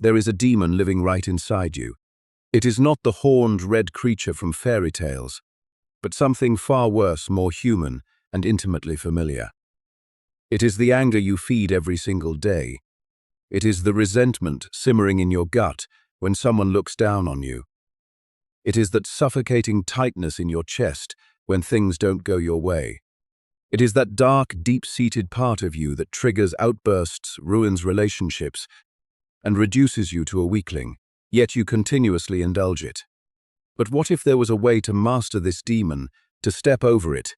there is a demon living right inside you. It is not the horned red creature from fairy tales, but something far worse, more human and intimately familiar. It is the anger you feed every single day. It is the resentment simmering in your gut when someone looks down on you. It is that suffocating tightness in your chest when things don't go your way. It is that dark, deep-seated part of you that triggers outbursts, ruins relationships, and reduces you to a weakling, yet you continuously indulge it. But what if there was a way to master this demon, to step over it,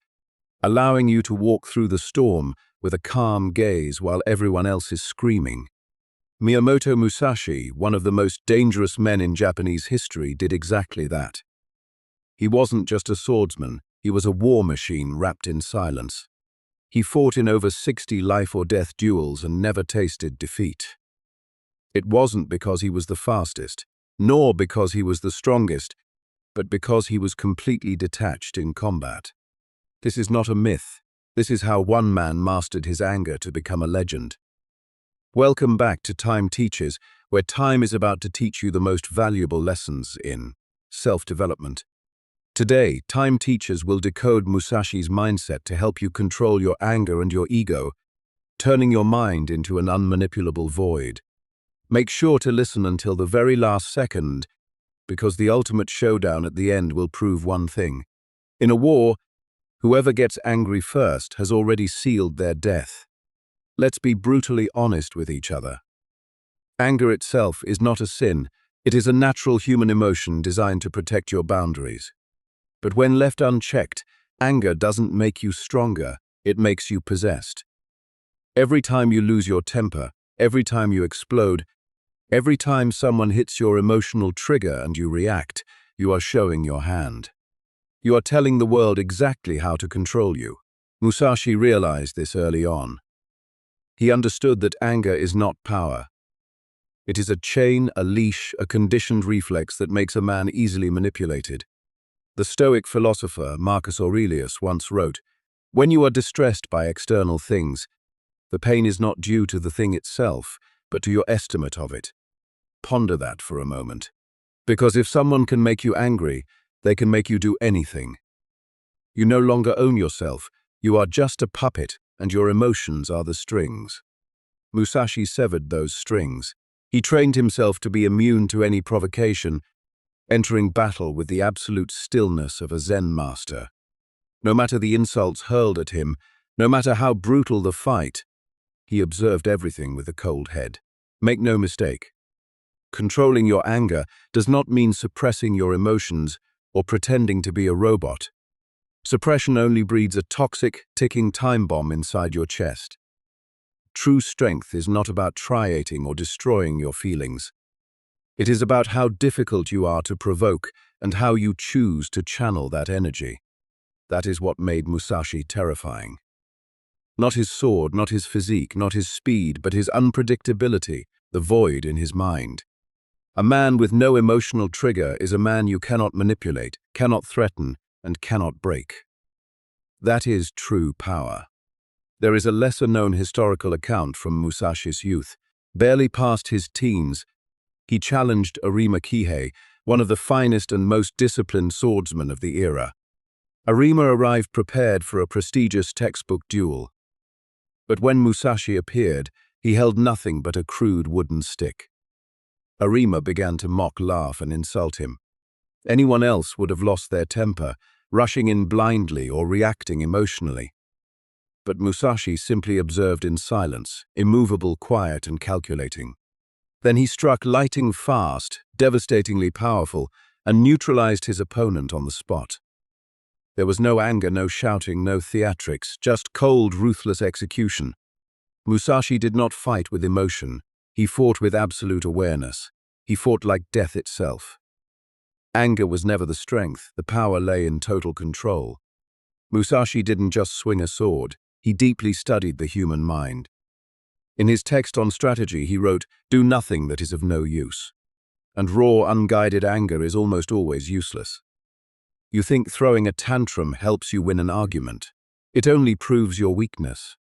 allowing you to walk through the storm with a calm gaze while everyone else is screaming? Miyamoto Musashi, one of the most dangerous men in Japanese history, did exactly that. He wasn't just a swordsman, he was a war machine wrapped in silence. He fought in over 60 life-or-death duels and never tasted defeat. It wasn't because he was the fastest, nor because he was the strongest, but because he was completely detached in combat. This is not a myth. This is how one man mastered his anger to become a legend. Welcome back to Time Teaches, where time is about to teach you the most valuable lessons in self-development. Today, Time Teachers will decode Musashi's mindset to help you control your anger and your ego, turning your mind into an unmanipulable void. Make sure to listen until the very last second, because the ultimate showdown at the end will prove one thing. In a war, whoever gets angry first has already sealed their death. Let's be brutally honest with each other. Anger itself is not a sin. It is a natural human emotion designed to protect your boundaries. But when left unchecked, anger doesn't make you stronger, it makes you possessed. Every time you lose your temper, every time you explode, every time someone hits your emotional trigger and you react, you are showing your hand. You are telling the world exactly how to control you. Musashi realized this early on. He understood that anger is not power. It is a chain, a leash, a conditioned reflex that makes a man easily manipulated. The Stoic philosopher Marcus Aurelius once wrote, "When you are distressed by external things, the pain is not due to the thing itself, but to your estimate of it." Ponder that for a moment. Because if someone can make you angry, they can make you do anything. You no longer own yourself, you are just a puppet, and your emotions are the strings. Musashi severed those strings. He trained himself to be immune to any provocation, entering battle with the absolute stillness of a Zen master. No matter the insults hurled at him, no matter how brutal the fight, he observed everything with a cold head. Make no mistake. Controlling your anger does not mean suppressing your emotions or pretending to be a robot. Suppression only breeds a toxic, ticking time bomb inside your chest. True strength is not about triating or destroying your feelings. It is about how difficult you are to provoke and how you choose to channel that energy. That is what made Musashi terrifying. Not his sword, not his physique, not his speed, but his unpredictability, the void in his mind. A man with no emotional trigger is a man you cannot manipulate, cannot threaten, and cannot break. That is true power. There is a lesser-known historical account from Musashi's youth. Barely past his teens, he challenged Arima Kihei, one of the finest and most disciplined swordsmen of the era. Arima arrived prepared for a prestigious textbook duel. But when Musashi appeared, he held nothing but a crude wooden stick. Arima began to mock, laugh, and insult him. Anyone else would have lost their temper, rushing in blindly or reacting emotionally. But Musashi simply observed in silence, immovable, quiet, and calculating. Then he struck lightning fast, devastatingly powerful, and neutralized his opponent on the spot. There was no anger, no shouting, no theatrics, just cold, ruthless execution. Musashi did not fight with emotion. He fought with absolute awareness. He fought like death itself. Anger was never the strength. The power lay in total control. Musashi didn't just swing a sword. He deeply studied the human mind. In his text on strategy, he wrote, "Do nothing that is of no use." And raw, unguided anger is almost always useless. You think throwing a tantrum helps you win an argument. It only proves your weakness.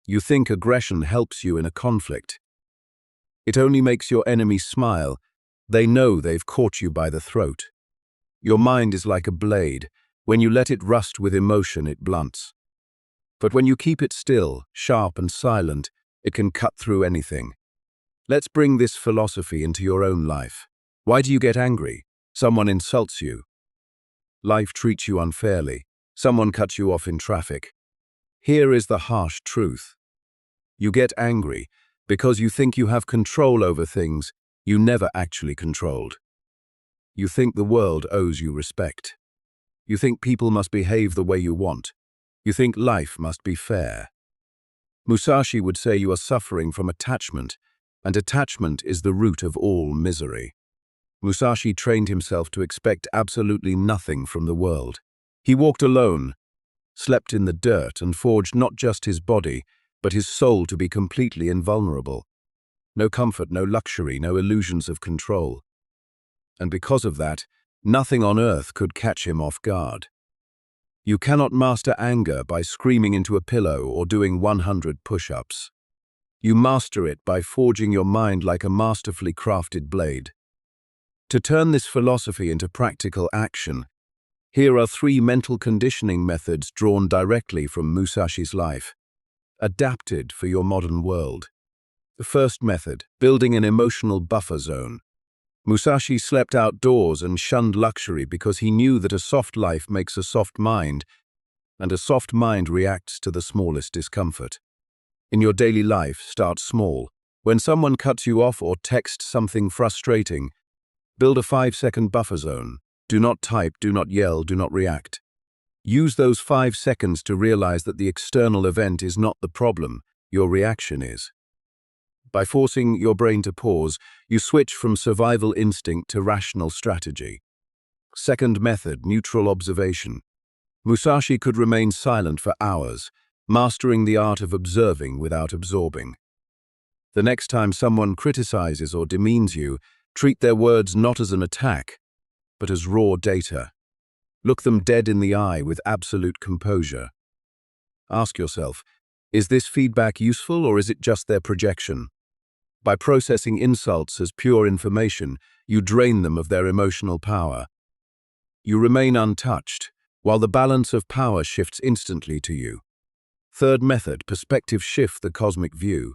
You think aggression helps you in a conflict. It only makes your enemies smile. They know they've caught you by the throat. Your mind is like a blade. When you let it rust with emotion, it blunts. But when you keep it still, sharp and silent, it can cut through anything. Let's bring this philosophy into your own life. Why do you get angry? Someone insults you. Life treats you unfairly. Someone cuts you off in traffic. Here is the harsh truth. You get angry because you think you have control over things you never actually controlled. You think the world owes you respect. You think people must behave the way you want. You think life must be fair. Musashi would say you are suffering from attachment, and attachment is the root of all misery. Musashi trained himself to expect absolutely nothing from the world. He walked alone, slept in the dirt, and forged not just his body, but his soul to be completely invulnerable. No comfort, no luxury, no illusions of control. And because of that, nothing on earth could catch him off guard. You cannot master anger by screaming into a pillow or doing 100 push-ups. You master it by forging your mind like a masterfully crafted blade. To turn this philosophy into practical action, here are 3 mental conditioning methods drawn directly from Musashi's life, adapted for your modern world. The first method, building an emotional buffer zone. Musashi slept outdoors and shunned luxury because he knew that a soft life makes a soft mind, and a soft mind reacts to the smallest discomfort. In your daily life, start small. When someone cuts you off or texts something frustrating, build a 5-second buffer zone. Do not type, do not yell, do not react. Use those 5 seconds to realize that the external event is not the problem, your reaction is. By forcing your brain to pause, you switch from survival instinct to rational strategy. Second method, neutral observation. Musashi could remain silent for hours, mastering the art of observing without absorbing. The next time someone criticizes or demeans you, treat their words not as an attack, but as raw data. Look them dead in the eye with absolute composure. Ask yourself, is this feedback useful or is it just their projection? By processing insults as pure information, you drain them of their emotional power. You remain untouched, while the balance of power shifts instantly to you. Third method, perspective shift the cosmic view.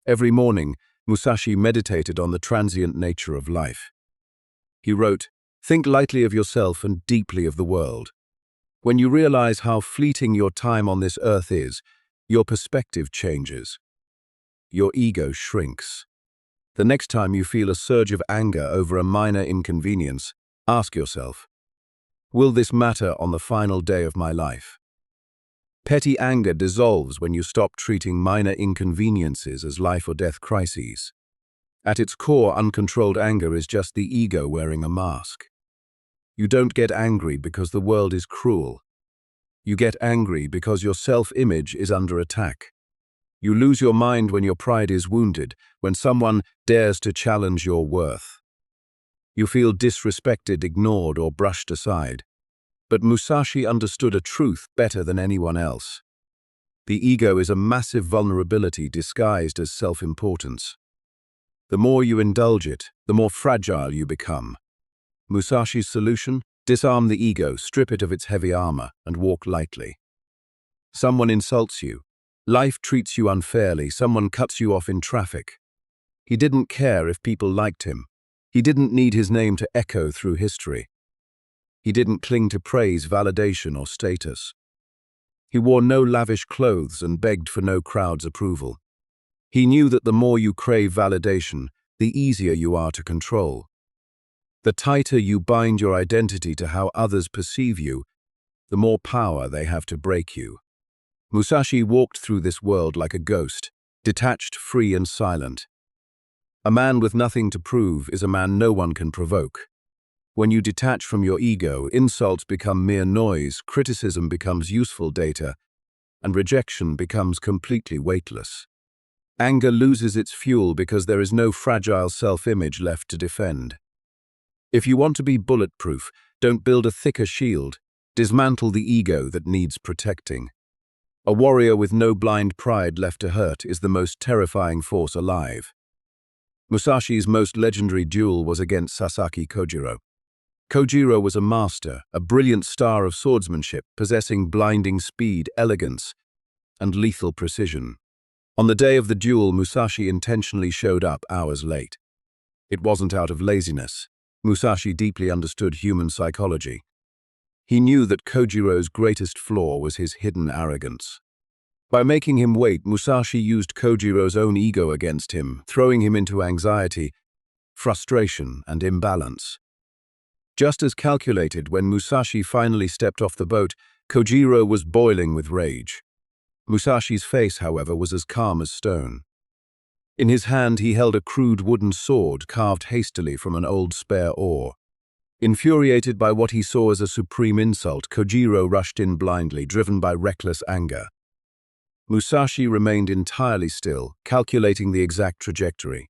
Every morning, Musashi meditated on the transient nature of life. He wrote, "Think lightly of yourself and deeply of the world. When you realize how fleeting your time on this earth is, your perspective changes. Your ego shrinks. The next time you feel a surge of anger over a minor inconvenience, ask yourself, will this matter on the final day of my life?" Petty anger dissolves when you stop treating minor inconveniences as life or death crises. At its core, uncontrolled anger is just the ego wearing a mask. You don't get angry because the world is cruel. You get angry because your self-image is under attack. You lose your mind when your pride is wounded, when someone dares to challenge your worth. You feel disrespected, ignored, or brushed aside. But Musashi understood a truth better than anyone else. The ego is a massive vulnerability disguised as self-importance. The more you indulge it, the more fragile you become. Musashi's solution? Disarm the ego, strip it of its heavy armor, and walk lightly. Someone insults you. Life treats you unfairly. Someone cuts you off in traffic. He didn't care if people liked him. He didn't need his name to echo through history. He didn't cling to praise, validation, or status. He wore no lavish clothes and begged for no crowd's approval. He knew that the more you crave validation, the easier you are to control. The tighter you bind your identity to how others perceive you, the more power they have to break you. Musashi walked through this world like a ghost, detached, free, and silent. A man with nothing to prove is a man no one can provoke. When you detach from your ego, insults become mere noise, criticism becomes useful data, and rejection becomes completely weightless. Anger loses its fuel because there is no fragile self-image left to defend. If you want to be bulletproof, don't build a thicker shield. Dismantle the ego that needs protecting. A warrior with no blind pride left to hurt is the most terrifying force alive. Musashi's most legendary duel was against Sasaki Kojiro. Kojiro was a master, a brilliant star of swordsmanship, possessing blinding speed, elegance, and lethal precision. On the day of the duel, Musashi intentionally showed up hours late. It wasn't out of laziness. Musashi deeply understood human psychology. He knew that Kojiro's greatest flaw was his hidden arrogance. By making him wait, Musashi used Kojiro's own ego against him, throwing him into anxiety, frustration, and imbalance. Just as calculated, when Musashi finally stepped off the boat, Kojiro was boiling with rage. Musashi's face, however, was as calm as stone. In his hand he held a crude wooden sword carved hastily from an old spare oar. Infuriated by what he saw as a supreme insult, Kojiro rushed in blindly, driven by reckless anger. Musashi remained entirely still, calculating the exact trajectory.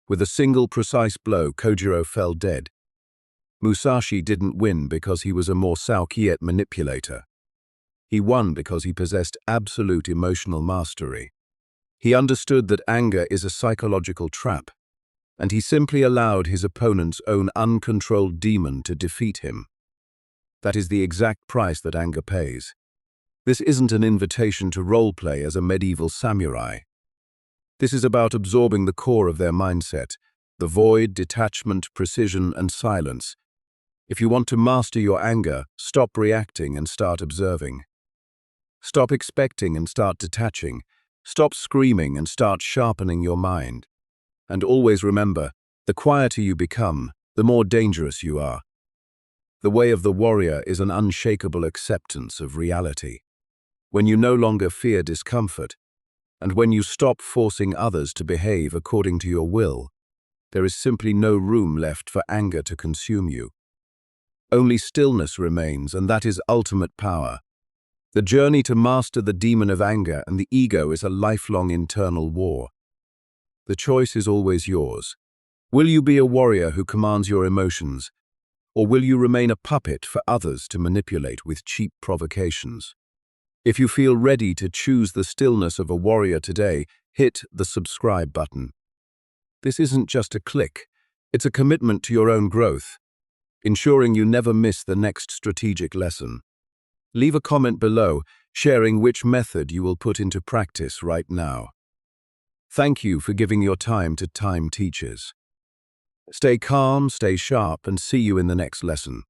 With a single precise blow, Kojiro fell dead. Musashi didn't win because he was a more Saokiet manipulator. He won because he possessed absolute emotional mastery. He understood that anger is a psychological trap, and he simply allowed his opponent's own uncontrolled demon to defeat him. That is the exact price that anger pays. This isn't an invitation to roleplay as a medieval samurai. This is about absorbing the core of their mindset, the void, detachment, precision, and silence. If you want to master your anger, stop reacting and start observing. Stop expecting and start detaching. Stop screaming and start sharpening your mind. And always remember, the quieter you become, the more dangerous you are. The way of the warrior is an unshakable acceptance of reality. When you no longer fear discomfort, and when you stop forcing others to behave according to your will, there is simply no room left for anger to consume you. Only stillness remains, and that is ultimate power. The journey to master the demon of anger and the ego is a lifelong internal war. The choice is always yours. Will you be a warrior who commands your emotions, or will you remain a puppet for others to manipulate with cheap provocations? If you feel ready to choose the stillness of a warrior today, hit the subscribe button. This isn't just a click, it's a commitment to your own growth, ensuring you never miss the next strategic lesson. Leave a comment below, sharing which method you will put into practice right now. Thank you for giving your time to Time Teachers. Stay calm, stay sharp, and see you in the next lesson.